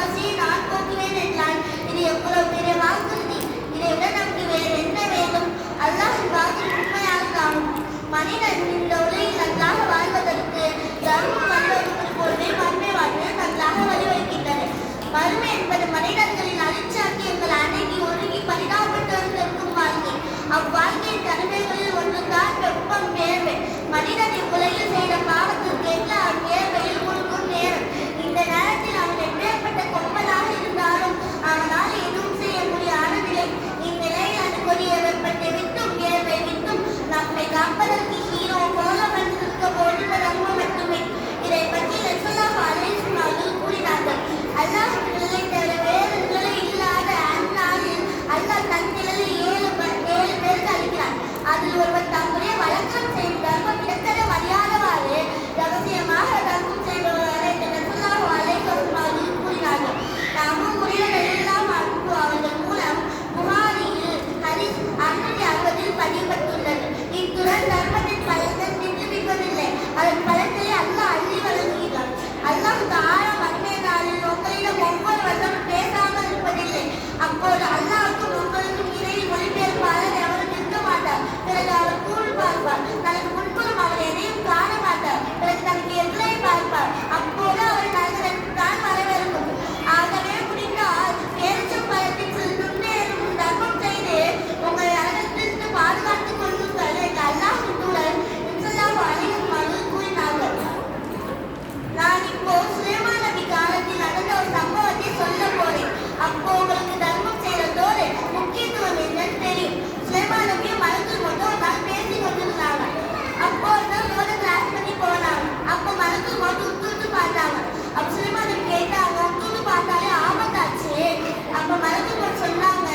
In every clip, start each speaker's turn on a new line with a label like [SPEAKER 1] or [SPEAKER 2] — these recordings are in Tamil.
[SPEAKER 1] பசியை நான் போக்குவேன் என்றான். இது எவ்வளவு பெரிய வாக்குறுதி! இதை விட நமக்கு வேறு என்ன வேண்டும்? அல்லாஹ்வின் வாக்கு உண்மையானதாகும். மனிதன் இந்த உலகில் நன்றாக வாழ்வதற்கு தர்மம் வழிவகுப்பது போலவே மறுமை வாழ்வு நன்றாக வழிவகுக்கின்றது. மறுமை என்பது மனிதர்களின் அழிச்சாக்கியங்கள் அடங்கி ஒருங்கி பரிதாபப்பட்டிருக்கும் வாழ்க்கை. அவ்வாழ்க்கையின் தனிமைகளில் ஒன்றுதான் வெப்பம், வேர்வை. மனிதன் இவ்வுலகில் செய்த பாவத்திற்கு ஏற்ற அவ்வேர்வையில் கொடுக்கும் நேரம். இந்த நேரத்தில் அவன் எப்பேற்பட்ட கொம்பனாக இருந்தாலும் அவனால் எதுவும் செய்ய முடியாத நிலை. இந்நிலையில் அது கொடிய வெப்பத்தை விட்டும் வேர்வை விட்டும் நம்மை காப்பதற்கு ஹீரோ போல வந்திருக்க போது தர்மம் மட்டுமே. இதை பற்றி ரசூலுல்லாஹி அலைஹி வஸல்லம் அவர்கள் கூறினார்கள். அல்லாஹ் நிலை தவிர வேறு நிலை இல்லாத அந்நாளில் அல்லாஹ் தன் நிலையில் 7 பேருக்கு அளிக்கிறார். அதில் ஒருவர் தம்முடைய வழக்கம் செய்யும் தர்மம் இடத்தர மரியாதவாறு ரகசியமாக தர்மம் செய்பவர் என்று ரசூலுல்லாஹி அலைஹி வஸல்லம் அவர்கள் கூறினார்கள். நாமும் முறையிலெல்லாம் அவர்கள் மூலம் புகாரியில் ஹதீஸ் 660 பதியப்பட்டுள்ளது. இத்துடன் தர்மத்தின் பலன்கள் நிரூபிப்பதில்லை, அதன் பலன்களை அல்லாஹ் அள்ளி வழங்குகிறார். அல்லாஹ் தஆலா மறுமை நாளில் உங்களிடம் ஒவ்வொரு வருஷமும் பேசாமல் இருப்பதில்லை. அப்போது அல்லாஹ்வுக்கும் உங்களுக்கும் இடையில் மொழிபெயர்ப்பாளர் எவரும் இருக்க மாட்டார். பிறகு அவர் கூழ் பார்ப்பார். தனக்கு முன்புறம் அவர் எதையும் காண மாட்டார். பிறகு தனக்கு எதிரை பார்ப்பார். அப்போது அவர் நரகத்திற்கு தான் வரவிருக்கும். ஆகவே முடிந்தால் பேரிச்சம்பழத்தின் நுண்ணேறும் தர்மம் செய்து உங்களை நரகத்திற்கு பாதுகாத்துக் கொள்ளுங்கள் என்று அல்லாஹ்வின் தூதர் ஸல்லல்லாஹு அலைஹி வஸல்லம் கூறினார்கள். நான் இப்போ சுலைமான் நபி காலத்தில் நடந்த ஒரு சம்பவத்தை சொல்ல போறேன். அப்போ உங்களுக்கு தர்மம் செய்யறதோடு முக்கியத்துவம் என்னன்னு தெரியும். சுலைமான் நபியும் மலக்குள் மட்டும் ஒரு நாள் பேசி கொண்டிருந்தாங்க. அப்போ ரோட கிராஸ் பண்ணி போனாங்க. அப்போ மலக்குள் மட்டும் உத்து பார்த்தாங்க. அப்ப சுலைமான் நபி கேட்டாங்க, உத்து பார்த்தாலே ஆபத்தாச்சு. அப்ப மலக்குள் மட்டும் சொன்னாங்க,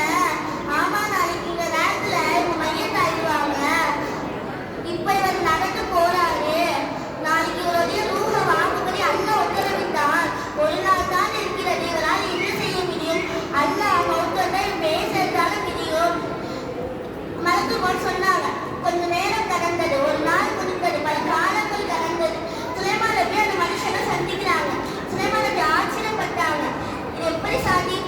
[SPEAKER 1] ஆமா, நாளைக்கு இந்த நேரத்துல இவங்க மையத்தை ஆயிடுவாங்க. இப்ப இவர் நடந்து போறாரு. நாளைக்கு இவருடைய ரூஹ வாங்கும்படி அல்லாஹ் உத்தரவிட்டால் ஒரு நாள் தான் இருக்கிறது. இவரால் என்ன செய்ய முடியும்? அல்லாஹ் மௌத்தத்தை பேசுறதால முடியும். மலக்கு போல் சொன்னாங்க. கொஞ்ச நேரம் கடந்தது, ஒரு நாள் முடிந்தது, பல காலங்கள் கடந்தது. சுலைமான் நபி அந்த மனுஷனை சந்திக்கிறாங்க. சுலைமான் நபி ஆச்சரியப்பட்டாங்க. இது எப்படி சாதி?